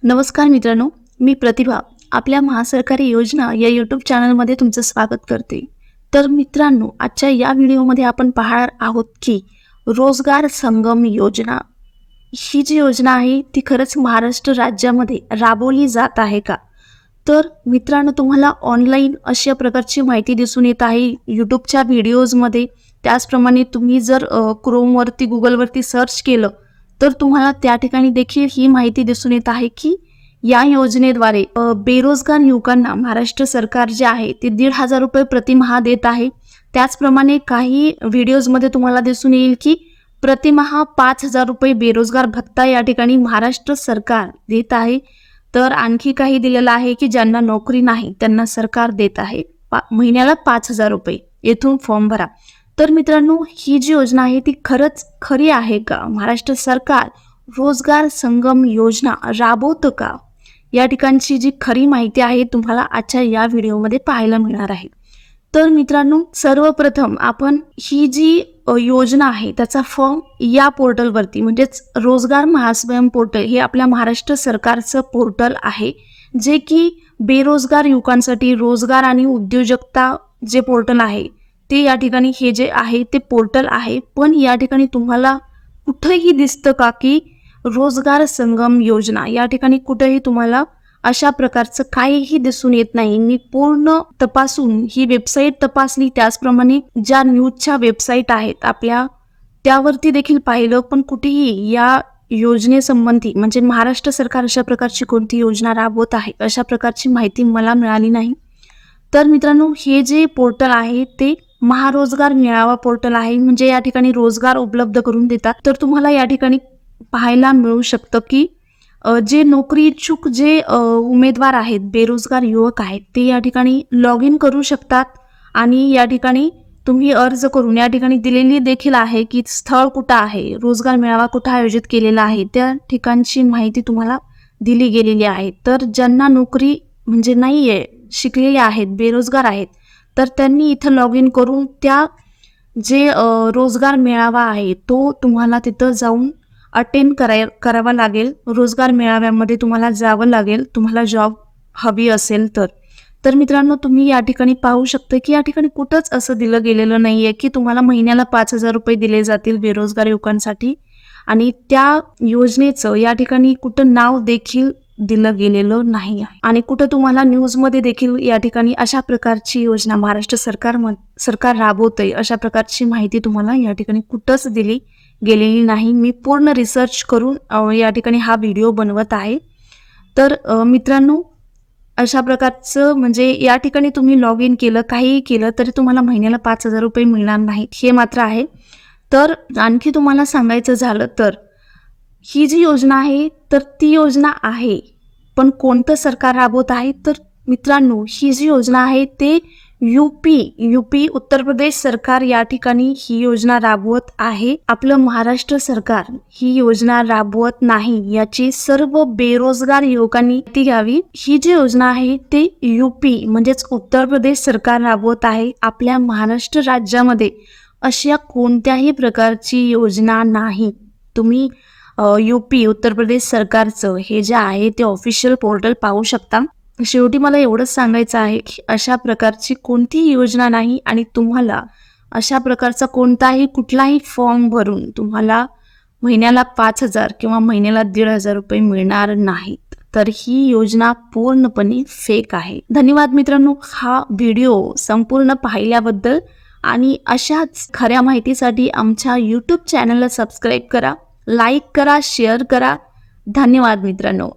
नमस्कार मित्रांनो, मी प्रतिभा आपल्या महासरकारी योजना या यूट्यूब चॅनलमध्ये तुमचं स्वागत करते. तर मित्रांनो, आजच्या या व्हिडिओमध्ये आपण पाहणार आहोत की रोजगार संगम योजना ही जी योजना आहे ती खरंच महाराष्ट्र राज्यामध्ये राबवली जात आहे का? तर मित्रांनो, तुम्हाला ऑनलाईन अशा प्रकारची माहिती दिसून येत आहे यूट्यूबच्या व्हिडिओजमध्ये. त्याचप्रमाणे तुम्ही जर क्रोमवरती गुगलवरती सर्च केलं तर तुम्हाला त्या ठिकाणी देखील ही माहिती दिसून येत आहे की या योजनेद्वारे बेरोजगार युवकांना महाराष्ट्र सरकार जे आहे ते 1,500 रुपये प्रतिमाह देत आहे. त्याचप्रमाणे काही व्हिडिओजमध्ये तुम्हाला दिसून येईल की प्रतिमाह 5,000 रुपये बेरोजगार भत्ता या ठिकाणी महाराष्ट्र सरकार देत आहे. तर आणखी काही दिलेलं आहे की ज्यांना नोकरी नाही त्यांना सरकार देत आहे महिन्याला 5,000 रुपये. येथून फॉर्म भरा. तर मित्रांनो, ही जी योजना आहे ती खरंच खरी आहे का? महाराष्ट्र सरकार रोजगार संगम योजना राबवतं का? या ठिकाणची जी खरी माहिती आहे तुम्हाला आजच्या या व्हिडिओमध्ये पाहायला मिळणार आहे. तर मित्रांनो, सर्वप्रथम आपण ही जी योजना आहे त्याचा फॉर्म या पोर्टलवरती म्हणजेच रोजगार महास्वयं पोर्टल हे आपल्या महाराष्ट्र सरकारचं पोर्टल आहे, जे की बेरोजगार युवकांसाठी रोजगार आणि उद्योजकता जे पोर्टल आहे ते या ठिकाणी हे जे आहे ते पोर्टल आहे. पण या ठिकाणी तुम्हाला कुठेही दिसतं का की रोजगार संगम योजना? या ठिकाणी कुठेही तुम्हाला अशा प्रकारचं काहीही दिसून येत नाही. मी पूर्ण तपासून ही वेबसाईट तपासली, त्याचप्रमाणे ज्या न्यूजच्या वेबसाईट आहेत आपल्या त्यावरती देखील पाहिलं, पण कुठेही या योजनेसंबंधी म्हणजे महाराष्ट्र सरकार अशा प्रकारची कोणती योजना राबवत आहे अशा प्रकारची माहिती मला मिळाली नाही. तर मित्रांनो, हे जे पोर्टल आहे ते महारोजगार मेळावा पोर्टल आहे, म्हणजे या ठिकाणी रोजगार उपलब्ध करून देतात. तर तुम्हाला या ठिकाणी पाहायला मिळू शकतं की जे नोकरी इच्छुक जे उमेदवार आहेत, बेरोजगार युवक आहेत, ते या ठिकाणी लॉग इन करू शकतात आणि या ठिकाणी तुम्ही अर्ज करून या ठिकाणी दिलेली देखील आहे की स्थळ कुठं आहे, रोजगार मेळावा कुठं आयोजित केलेला आहे, त्या ठिकाणची माहिती तुम्हाला दिली गेलेली आहे. तर ज्यांना नोकरी म्हणजे नाही आहे, शिकलेले आहेत, बेरोजगार आहेत, तर त्यांनी इथं लॉग इन करून त्या जे रोजगार मेळावा आहे तो तुम्हाला तिथं जाऊन अटेंड करावा लागेल. रोजगार मेळाव्यामध्ये तुम्हाला जावं लागेल, तुम्हाला जॉब हवी असेल तर. तर मित्रांनो, तुम्ही या ठिकाणी पाहू शकता की या ठिकाणी कुठंच असं दिलं गेलेलं नाही आहे की तुम्हाला महिन्याला 5,000 रुपये दिले जातील बेरोजगार युवकांसाठी, आणि त्या योजनेचं या ठिकाणी कुठं नाव देखील दिलं गेलेलं नाही आहे. आणि कुठं तुम्हाला न्यूजमध्ये देखील या ठिकाणी अशा प्रकारची योजना महाराष्ट्र सरकार राबवतंय अशा प्रकारची माहिती तुम्हाला या ठिकाणी कुठंच दिली गेलेली नाही. मी पूर्ण रिसर्च करून या ठिकाणी हा व्हिडिओ बनवत आहे. तर मित्रांनो, अशा प्रकारचं म्हणजे या ठिकाणी तुम्ही लॉग इन केलं, काहीही केलं तरी तुम्हाला महिन्याला 5,000 रुपये मिळणार नाहीत, हे मात्र आहे. तर आणखी तुम्हाला सांगायचं झालं तर ही जी योजना आहे तर ती योजना आहे, पण कोणतं सरकार राबवत आहे? तर मित्रांनो, ही जी योजना आहे ते यूपी उत्तर प्रदेश सरकार या ठिकाणी ही योजना राबवत आहे. आपलं महाराष्ट्र सरकार ही योजना राबवत नाही, याची सर्व बेरोजगार युवकांनी ती घ्यावी. ही जी योजना आहे ते यूपी म्हणजेच उत्तर प्रदेश सरकार राबवत आहे. आपल्या महाराष्ट्र राज्यामध्ये अशा कोणत्याही प्रकारची योजना नाही. तुम्ही यूपी उत्तर प्रदेश सरकारचं हे जे आहे ते ऑफिशियल पोर्टल पाहू शकता. शेवटी मला एवढंच सांगायचं आहे की अशा प्रकारची कोणतीही योजना नाही आणि तुम्हाला अशा प्रकारचा कुठलाही फॉर्म भरून तुम्हाला महिन्याला 5,000 किंवा महिन्याला 1,500 रुपये मिळणार नाहीत. तर ही योजना पूर्णपणे फेक आहे. धन्यवाद मित्रांनो, हा व्हिडिओ संपूर्ण पाहिल्याबद्दल. आणि अशाच खऱ्या माहितीसाठी आमच्या यूट्यूब चॅनलला सबस्क्राईब करा, लाईक करा, शेअर करा. धन्यवाद मित्रांनो.